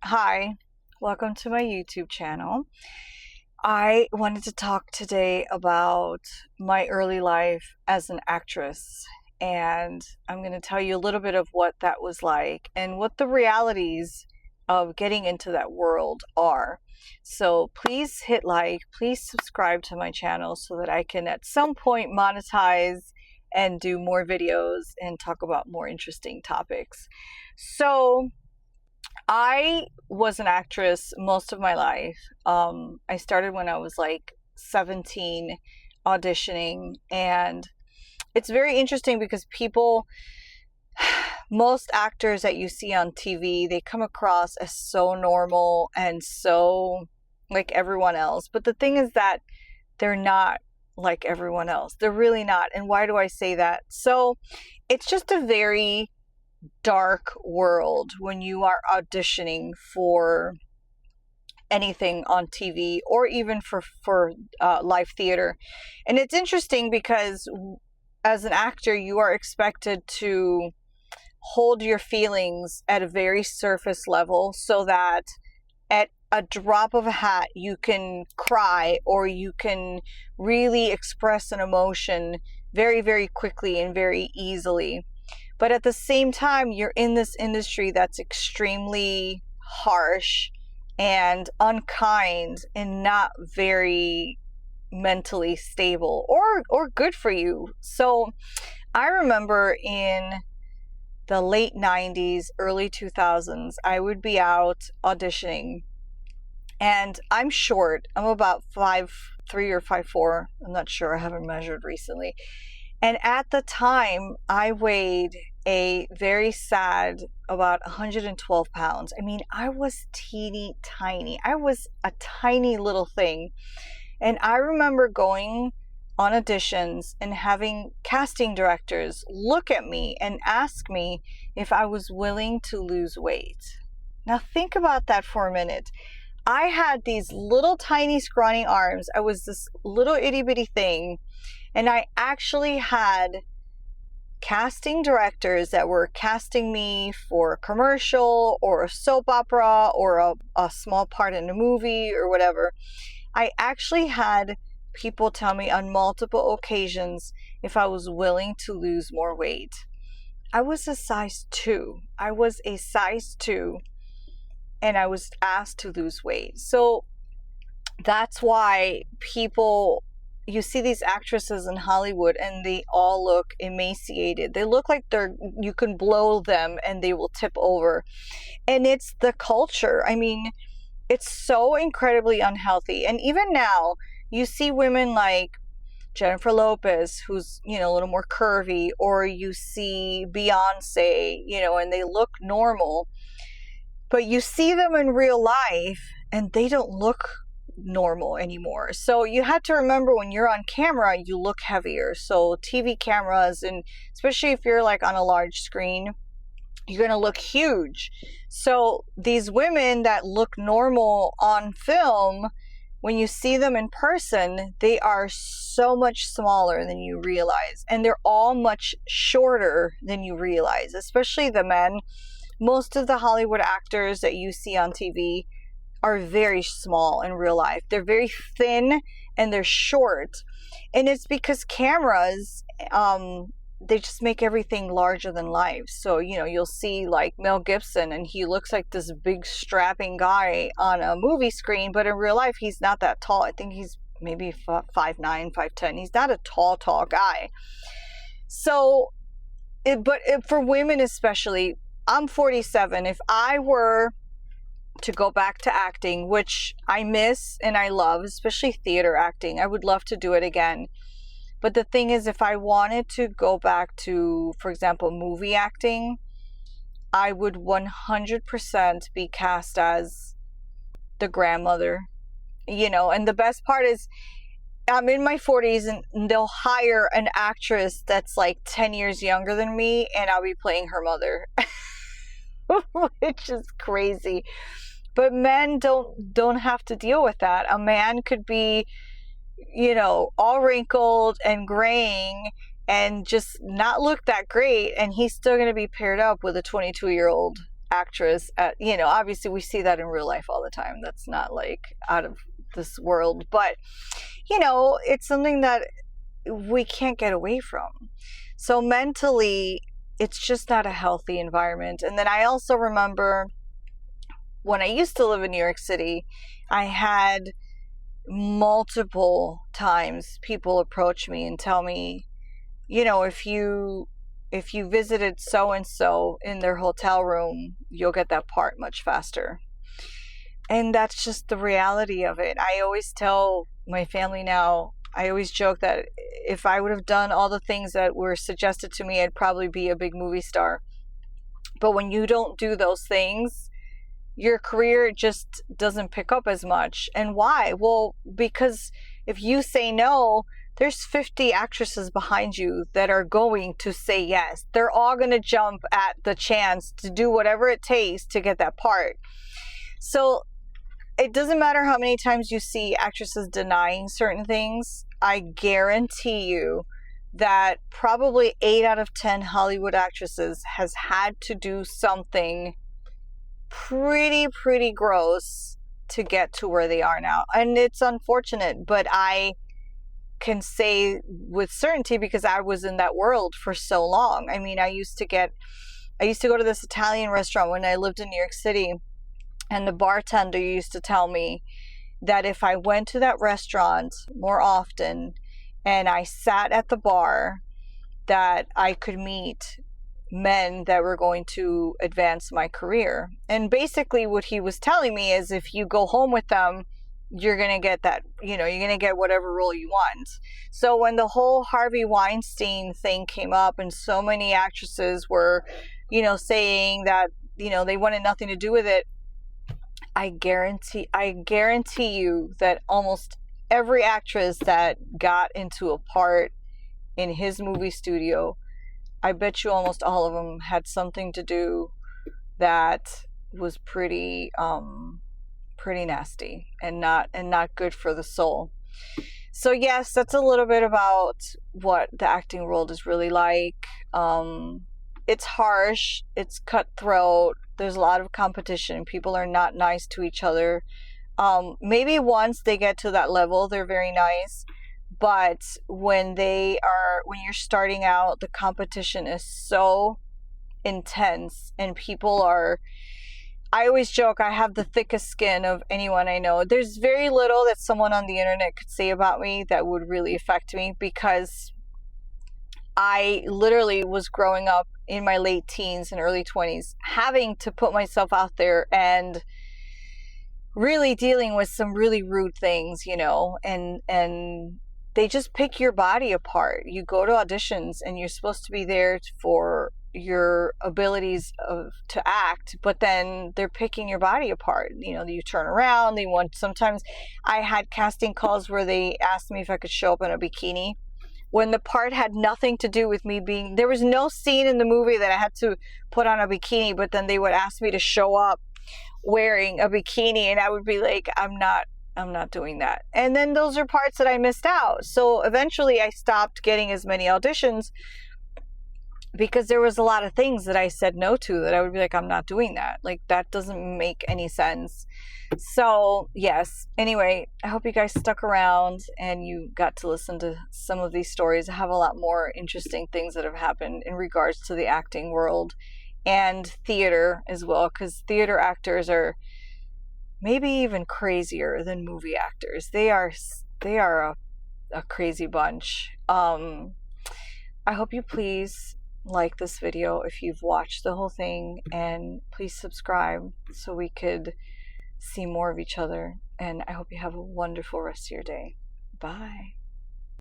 Hi, welcome to my YouTube channel. I wanted to talk today about my early life as an actress, and I'm going to tell you a little bit of what that was like and what the realities of getting into that world are. So please hit like, please subscribe to my channel so that I can at some point monetize and do more videos and talk about more interesting topics. So I was an actress most of my life. I started when I was like 17 auditioning, and it's very interesting because most actors that you see on TV, they come across as so normal and so like everyone else. But the thing is that they're not like everyone else. They're really not. And why do I say that? So it's just a very dark world when you are auditioning for anything on TV or even for live theater. And it's interesting because as an actor, you are expected to hold your feelings at a very surface level so that at a drop of a hat you can cry or you can really express an emotion very, very quickly and very easily. But at the same time, you're in this industry that's extremely harsh and unkind and not very mentally stable or good for you. So I remember in the late 90s, early 2000s, I would be out auditioning. And I'm short. I'm about 5'3" or 5'4". I'm not sure. I haven't measured recently. And at the time, I weighed a very sad about 112 pounds. I mean, I was teeny tiny. I was a tiny little thing. And I remember going on auditions and having casting directors look at me and ask me if I was willing to lose weight. Now think about that for a minute. I had these little tiny scrawny arms. I was this little itty bitty thing. And I actually had casting directors that were casting me for a commercial or a soap opera or a small part in a movie or whatever. I actually had people tell me on multiple occasions if I was willing to lose more weight. I was a size 2. I was a size 2 and I was asked to lose weight. So that's why you see these actresses in Hollywood and they all look emaciated. They look like you can blow them and they will tip over. And it's the culture. I mean, it's so incredibly unhealthy. And even now, you see women like Jennifer Lopez, who's, a little more curvy, or you see Beyonce, and they look normal. But you see them in real life and they don't look normal anymore. So you have to remember when you're on camera, you look heavier. So TV cameras, and especially if you're like on a large screen, you're going to look huge. So these women that look normal on film, when you see them in person, they are so much smaller than you realize. And they're all much shorter than you realize, especially the men. Most of the Hollywood actors that you see on TV are very small in real life. They're very thin and they're short. And it's because cameras, they just make everything larger than life. So, you'll see like Mel Gibson and he looks like this big strapping guy on a movie screen, but in real life, he's not that tall. I think he's maybe 5'9", 5'10". He's not a tall guy. So, for women especially, I'm 47. If I were to go back to acting, which I miss and I love, especially theater acting, I would love to do it again. But the thing is, if I wanted to go back to, for example, movie acting, I would 100% be cast as the grandmother, and the best part is I'm in my 40s and they'll hire an actress that's like 10 years younger than me and I'll be playing her mother, which is crazy. But men don't have to deal with that. A man could be, all wrinkled and graying and just not look that great, and he's still going to be paired up with a 22-year-old actress at, obviously we see that in real life all the time. That's not like out of this world, but it's something that we can't get away from. So mentally, it's just not a healthy environment. And then I also remember when I used to live in New York City, I had multiple times people approach me and tell me, if you visited so and so in their hotel room, you'll get that part much faster. And that's just the reality of it. I always tell my family now, I always joke that if I would have done all the things that were suggested to me, I'd probably be a big movie star. But when you don't do those things, your career just doesn't pick up as much. And why? Well, because if you say no, there's 50 actresses behind you that are going to say yes. They're all going to jump at the chance to do whatever it takes to get that part. So it doesn't matter how many times you see actresses denying certain things. I guarantee you that probably 8 out of 10 Hollywood actresses has had to do something pretty gross to get to where they are now. And it's unfortunate, but I can say with certainty because I was in that world for so long. I mean, I used to go to this Italian restaurant when I lived in New York City, and the bartender used to tell me that if I went to that restaurant more often and I sat at the bar, that I could meet men that were going to advance my career. And basically what he was telling me is if you go home with them, you're going to get that, you're going to get whatever role you want. So when the whole Harvey Weinstein thing came up and so many actresses were, saying that, they wanted nothing to do with it, I guarantee you that almost every actress that got into a part in his movie studio, I bet you almost all of them had something to do that was pretty nasty and not good for the soul. So yes, that's a little bit about what the acting world is really like. It's harsh, it's cutthroat, there's a lot of competition, people are not nice to each other. Maybe once they get to that level, they're very nice, but when you're starting out, the competition is so intense and people are, I always joke, I have the thickest skin of anyone I know. There's very little that someone on the internet could say about me that would really affect me because I literally was growing up in my late teens and early 20s, having to put myself out there and really dealing with some really rude things, and they just pick your body apart. You go to auditions and you're supposed to be there for your abilities to act, but then they're picking your body apart. You turn around, sometimes I had casting calls where they asked me if I could show up in a bikini when the part had nothing to do with me there was no scene in the movie that I had to put on a bikini, but then they would ask me to show up wearing a bikini and I would be like, I'm not doing that. And then those are parts that I missed out. So eventually I stopped getting as many auditions because there was a lot of things that I said no to that I would be like, I'm not doing that. Like, that doesn't make any sense. So yes, anyway, I hope you guys stuck around and you got to listen to some of these stories. I have a lot more interesting things that have happened in regards to the acting world and theater as well, because theater actors are maybe even crazier than movie actors. They are a crazy bunch. I hope you please like this video if you've watched the whole thing, and please subscribe so we could see more of each other. And I hope you have a wonderful rest of your day. Bye.